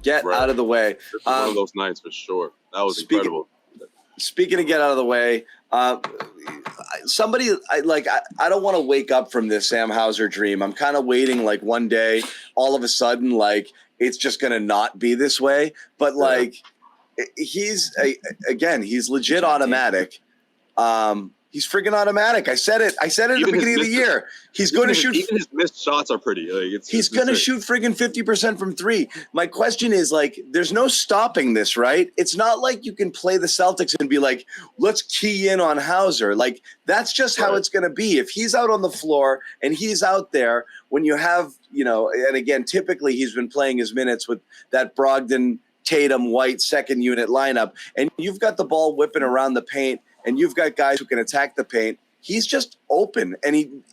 Get out of the way. This was one of those nights for sure. That was incredible. Speaking of get out of the way, I don't want to wake up from this Sam Hauser dream. I'm kind of waiting like one day, all of a sudden, like it's just going to not be this way. But like he's legit automatic. He's friggin' automatic. I said it at the beginning of the year. He's going to shoot. Even his missed shots are pretty. Like, he's going to shoot friggin' 50% from three. My question is, like, there's no stopping this, right? It's not like you can play the Celtics and be like, let's key in on Hauser. Like, that's just how it's going to be. If he's out on the floor and he's out there, when you have, and again, typically he's been playing his minutes with that Brogdon, Tatum, White second unit lineup, and you've got the ball whipping around the paint, and you've got guys who can attack the paint. He's just open, and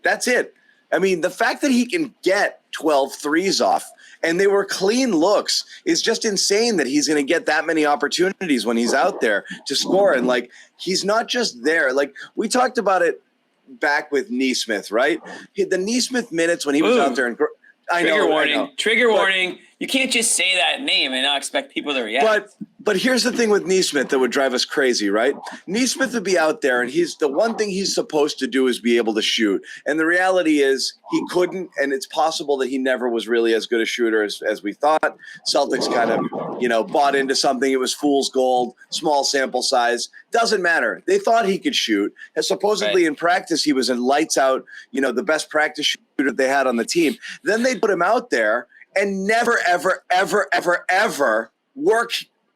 that's it. I mean, the fact that he can get 12 threes off, and they were clean looks, is just insane that he's going to get that many opportunities when he's out there to score. And, like, he's not just there. Like, we talked about it back with Nesmith, right? The Nesmith minutes when he was out there. And Trigger warning. You can't just say that name and not expect people to react. But here's the thing with Nesmith that would drive us crazy, right? Nesmith would be out there, and the one thing he's supposed to do is be able to shoot. And the reality is he couldn't, and it's possible that he never was really as good a shooter as we thought. Celtics kind of, bought into something. It was fool's gold, small sample size. Doesn't matter. They thought he could shoot. And supposedly in practice, he was in lights out, the best practice shooter they had on the team. Then they put him out there and never, ever, ever, ever, ever work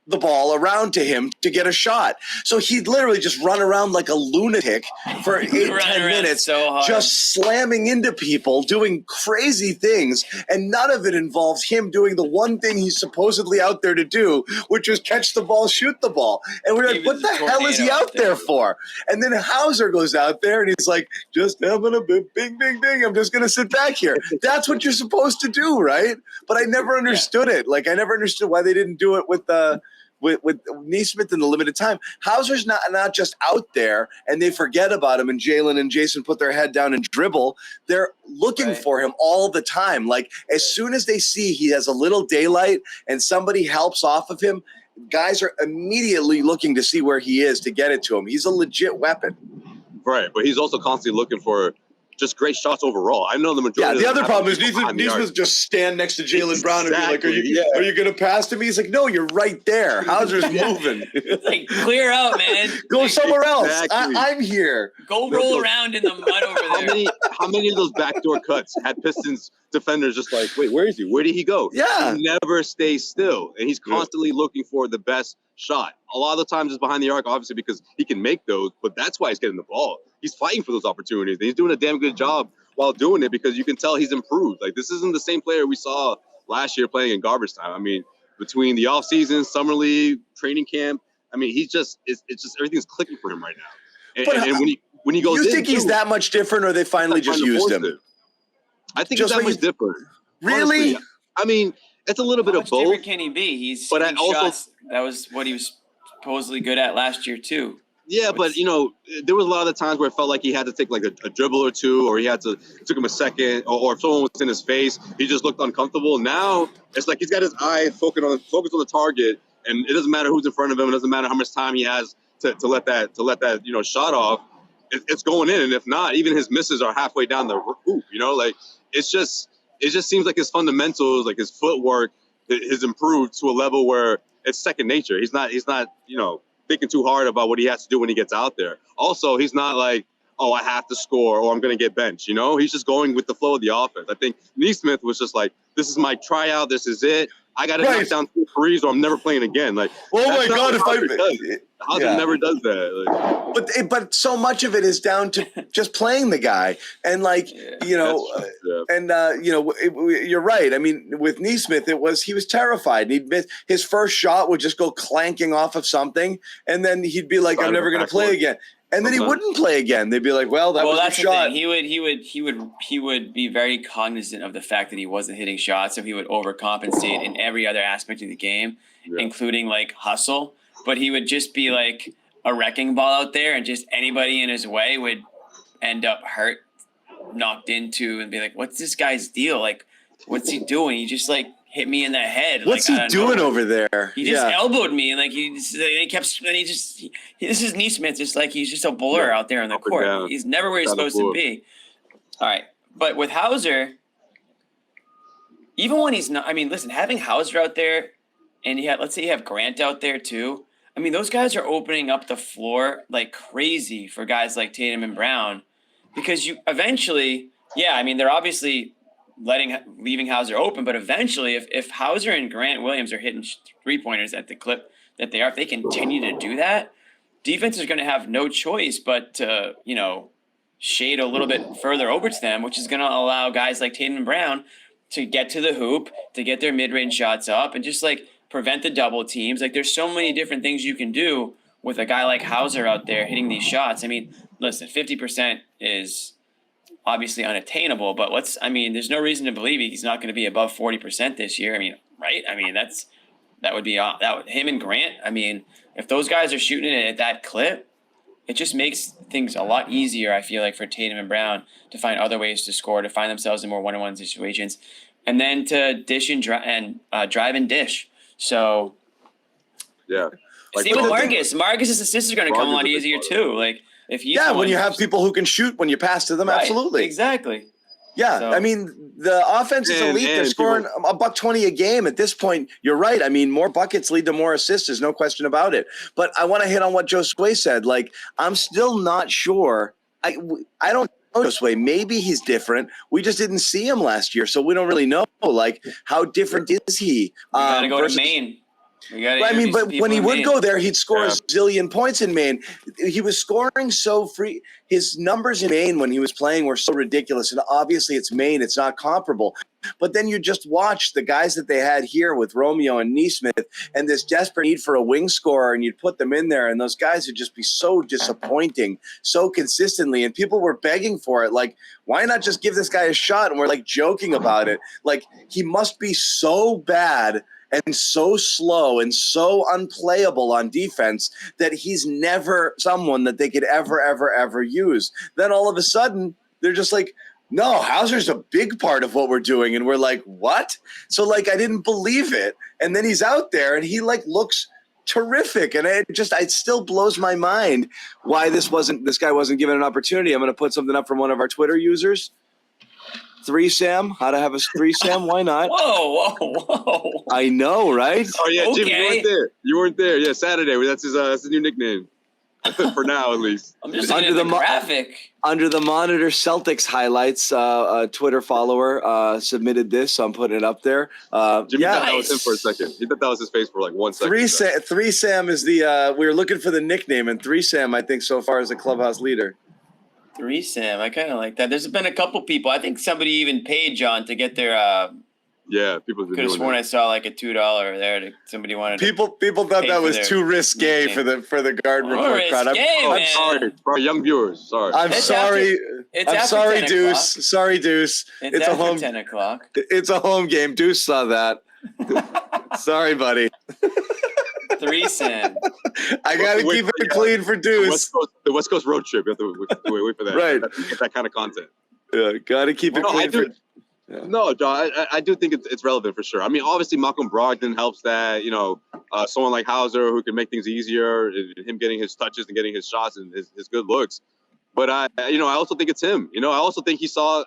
the ball around to him to get a shot. So he'd literally just run around like a lunatic for 8-10 minutes, just slamming into people, doing crazy things, and none of it involves him doing the one thing he's supposedly out there to do, which is catch the ball, shoot the ball. And we're like, what the hell is he out there for? And then Hauser goes out there and he's like, just having a big, bing, bing, bing. I'm just going to sit back here. That's what you're supposed to do, right? But I never understood it. Like, I never understood why they didn't do it with Nesmith in the limited time. Hauser's not just out there and they forget about him and Jalen and Jason put their head down and dribble. They're looking for him all the time. Like, as soon as they see he has a little daylight and somebody helps off of him, guys are immediately looking to see where he is to get it to him. He's a legit weapon. Right, but he's also constantly looking for just great shots overall. I know the majority. Yeah, the other problem is Nesmith just stand next to Jalen Brown and be like, "Are you going to pass to me?" He's like, "No, you're right there. Hauser's moving. Like, clear out, man. Go somewhere else. I'm here. Go roll around in the mud over there." How many of those backdoor cuts had Pistons defenders just like, "Wait, where is he? Where did he go?" Yeah, he never stays still, and he's constantly looking for the best shot. A lot of the times it's behind the arc, obviously, because he can make those, but that's why he's getting the ball. He's fighting for those opportunities. And he's doing a damn good job while doing it because you can tell he's improved. Like, this isn't the same player we saw last year playing in garbage time. I mean, between the offseason, summer league, training camp, I mean, it's just everything's clicking for him right now. And when he goes in, you think he's that much different, or they finally just used him? I think he's that much different. Really? Honestly. I mean, it's a little bit of both. Different can he be? He's shooting shots. That was what he was supposedly good at last year too. Yeah, but there was a lot of the times where it felt like he had to take like a dribble or two, or it took him a second, or if someone was in his face, he just looked uncomfortable. Now it's like he's got his eye focused on the target, and it doesn't matter who's in front of him. It doesn't matter how much time he has to let that shot off. It's going in, and if not, even his misses are halfway down the hoop. Like it just seems like his fundamentals, like his footwork, has improved to a level where it's second nature. He's not thinking too hard about what he has to do when he gets out there. Also, he's not like, oh, I have to score or I'm going to get benched. He's just going with the flow of the offense. I think Nesmith was just like, this is my tryout. This is it. I got to knock down 2 threes or I'm never playing again. Like, oh my God, Hauser never does that. Like, but so much of it is down to just playing the guy. And you're right. I mean, with Nesmith, he was terrified. He'd miss his first shot would just go clanking off of something. And then he'd be like, I'm never going to play again. And then he wouldn't play again. They'd be like, "Well, that was a shot." He would be very cognizant of the fact that he wasn't hitting shots, so he would overcompensate in every other aspect of the game, including like hustle. But he would just be like a wrecking ball out there, and just anybody in his way would end up hurt, knocked into, and be like, "What's this guy's deal? Like, what's he doing?" hit me in the head. What's he doing over there? He just elbowed me, and like this is Neesmith, just like he's just a blur out there on the court. He's never where he's supposed to be. All right, but with Hauser, even when he's not, I mean, listen, having Hauser out there, and let's say you have Grant out there too. I mean, those guys are opening up the floor like crazy for guys like Tatum and Brown, because you eventually, I mean, they're obviously leaving Hauser open, but eventually, if Hauser and Grant Williams are hitting 3-pointers at the clip that they are, if they continue to do that, defense is going to have no choice but to, shade a little bit further over to them, which is going to allow guys like Tatum and Brown to get to the hoop, to get their mid-range shots up, and just like prevent the double teams. Like, there's so many different things you can do with a guy like Hauser out there hitting these shots. I mean, listen, 50% is obviously unattainable, but there's no reason to believe he's not going to be above 40% this year. I mean, right? I mean, that would him and Grant. I mean, if those guys are shooting it at that clip, it just makes things a lot easier, I feel like, for Tatum and Brown to find other ways to score, to find themselves in more one-on-one situations, and then to dish and drive and dish. So, same with Marcus. Marcus's assists are going to come a lot easier too. Like, if he's when you have people who can shoot when you pass to them, absolutely, exactly. Yeah, so, I mean, the offense is elite. They're scoring $120 a game at this point. You're right. I mean, more buckets lead to more assists. There's no question about it. But I want to hit on what Joe Sway said. Like, I'm still not sure. I don't know Joe Sway. Maybe he's different. We just didn't see him last year, so we don't really know. Like, how different is he? We got to go to Maine. But when he would go there, he'd score a zillion points in Maine. He was scoring so free. His numbers in Maine when he was playing were so ridiculous. And obviously it's Maine. It's not comparable. But then you just watch the guys that they had here with Romeo and Neesmith and this desperate need for a wing scorer, and you'd put them in there, and those guys would just be so disappointing so consistently. And people were begging for it. Like, why not just give this guy a shot? And we're like joking about it. Like, he must be so bad and so slow and so unplayable on defense that he's never someone that they could ever use. Then all of a sudden, they're just like, no, Hauser's a big part of what we're doing. And we're like, what? So, like, I didn't believe it. And then he's out there and he, like, looks terrific. And it still blows my mind why this guy wasn't given an opportunity. I'm going to put something up from one of our Twitter users. 3-Sam, how to have a 3-Sam? Why not? Whoa! I know, right? Oh yeah, okay. Jim, you weren't there. Yeah, Saturday. That's his new nickname for now, at least. I'm just under the graphic. Under the Monitor Celtics highlights, a Twitter follower submitted this, so I'm putting it up there. Jimmy thought that was him for a second. He thought that was his face for like 1 second. 3-Sam is the. We were looking for the nickname, and 3-Sam, I think, so far is the clubhouse leader. 3-Sam, I kind of like that. There's been a couple people. I think somebody even paid John to get their. People could have sworn I saw like a $2 there. Somebody wanted. People thought that was too risque for the Garden Report crowd. I'm sorry for our young viewers. Sorry. I'm sorry, Deuce. Sorry, Deuce. It's a home 10 o'clock. It's a home game. Deuce saw that. Sorry, buddy. 3-Sam. I gotta keep it clean for Deuce. The West Coast road trip. You have to wait for that. Right. Get that kind of content. Yeah, gotta keep it clean. No, John, I do think it's relevant for sure. I mean, obviously Malcolm Brogdon helps that. Someone like Hauser who can make things easier, him getting his touches and getting his shots and his good looks. But I also think it's him. I also think he saw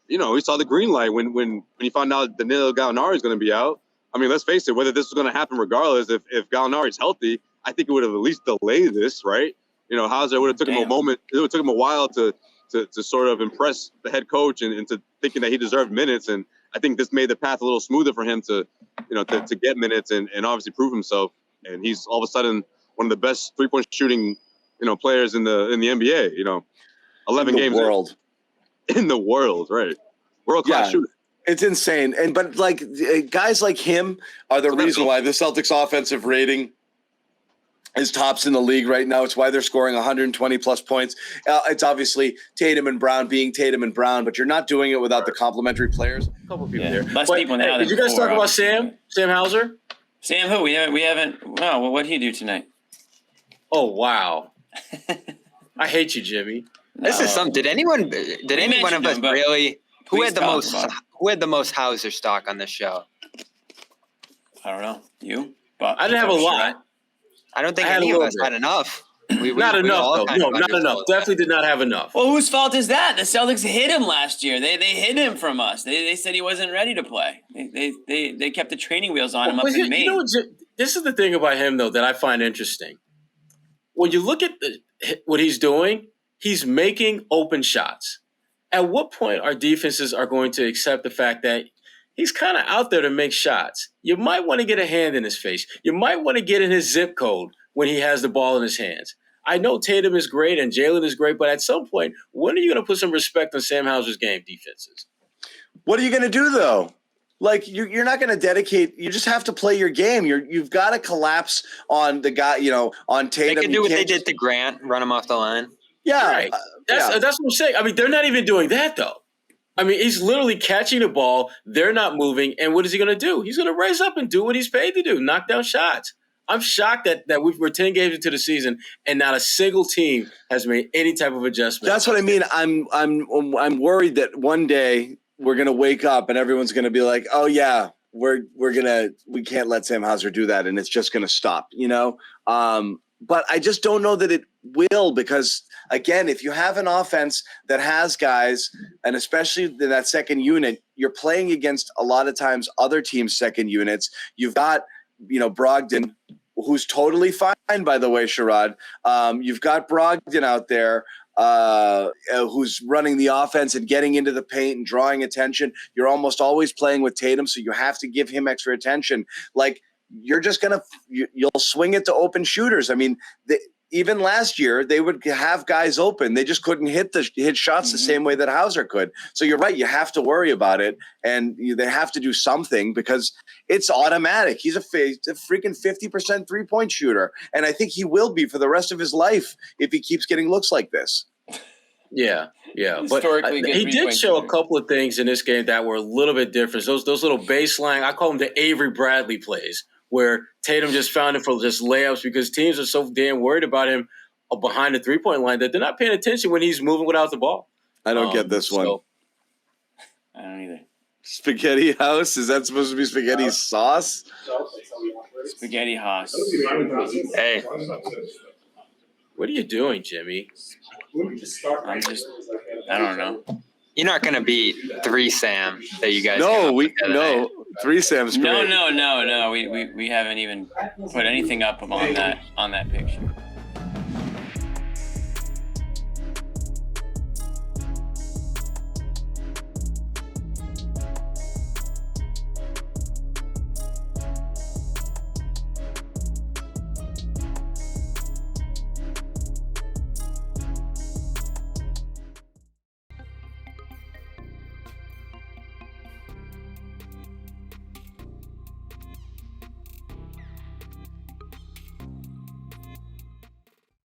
the green light when he found out Danilo Gallinari is going to be out. I mean, let's face it, whether this was going to happen regardless, if Gallinari's healthy, I think it would have at least delayed this, right? Hauser would have took him a moment. It would have took him a while to sort of impress the head coach and into thinking that he deserved minutes. And I think this made the path a little smoother for him to get minutes and obviously prove himself. And he's all of a sudden one of the best 3-point shooting, players in the NBA, 11 games in the world, right? World-class shooter. It's insane. But like guys like him are the reason why the Celtics offensive rating is tops in the league right now. It's why they're scoring 120 plus points. It's obviously Tatum and Brown being Tatum and Brown, but you're not doing it without the complementary players. A couple people here. Less people now. Did you guys talk about Sam Hauser? Sam who? We haven't. Wow. Well, what did he do tonight? Oh wow! I hate you, Jimmy. This is something. Did any one of us really? Who had the most Hauser stock on this show? I don't know. You? But I didn't have a lot. I don't think I had any a of little us bit. had enough. We Not we enough, all though. kind No, of not enough. undersold that. Definitely did not have enough. Well, whose fault is that? The Celtics hid him last year. They hid him from us. They said he wasn't ready to play. They kept the training wheels on him up in Maine. You know, this is the thing about him, though, that I find interesting. When you look at what he's doing, he's making open shots. At what point our defenses are going to accept the fact that he's kind of out there to make shots? You might want to get a hand in his face. You might want to get in his zip code when he has the ball in his hands. I know Tatum is great and Jalen is great, but at some point, when are you going to put some respect on Sam Hauser's game defenses? What are you going to do, though? Like, you're not going to dedicate. You just have to play your game. You've got to collapse on the guy, on Tatum. They could do what they did to Grant, run him off the line. Yeah. Right. That's what I'm saying. I mean, they're not even doing that, though. I mean, he's literally catching the ball. They're not moving. And what is he going to do? He's going to raise up and do what he's paid to do, knock down shots. I'm shocked that we're 10 games into the season and not a single team has made any type of adjustment. That's what I mean. I'm worried that one day we're going to wake up and everyone's going to be like, oh, yeah, we can't let Sam Hauser do that. And it's just going to stop, But I just don't know that it will because, again, if you have an offense that has guys, and especially in that second unit, you're playing against a lot of times other teams' second units. You've got, Brogdon, who's totally fine, by the way, Sherrod. You've got Brogdon out there who's running the offense and getting into the paint and drawing attention. You're almost always playing with Tatum, so you have to give him extra attention. Like, you're just you'll swing it to open shooters. I mean, even last year they would have guys open. They just couldn't hit shots the same way that Hauser could. So you're right. You have to worry about it, and they have to do something because it's automatic. He's a freaking 50% 3-point shooter, and I think he will be for the rest of his life if he keeps getting looks like this. Yeah. But he did show a couple of things in this game that were a little bit different. Those little baseline, I call them the Avery Bradley plays, where Tatum just found it for just layups because teams are so damn worried about him behind the 3-point line that they're not paying attention when he's moving without the ball. I don't get this one. I don't either. Spaghetti house? Is that supposed to be spaghetti sauce? Spaghetti house. Hey. What are you doing, Jimmy? I don't know. You're not going to beat 3 Sam that you guys No, 3 Sam's great. No. We haven't even put anything up on that picture.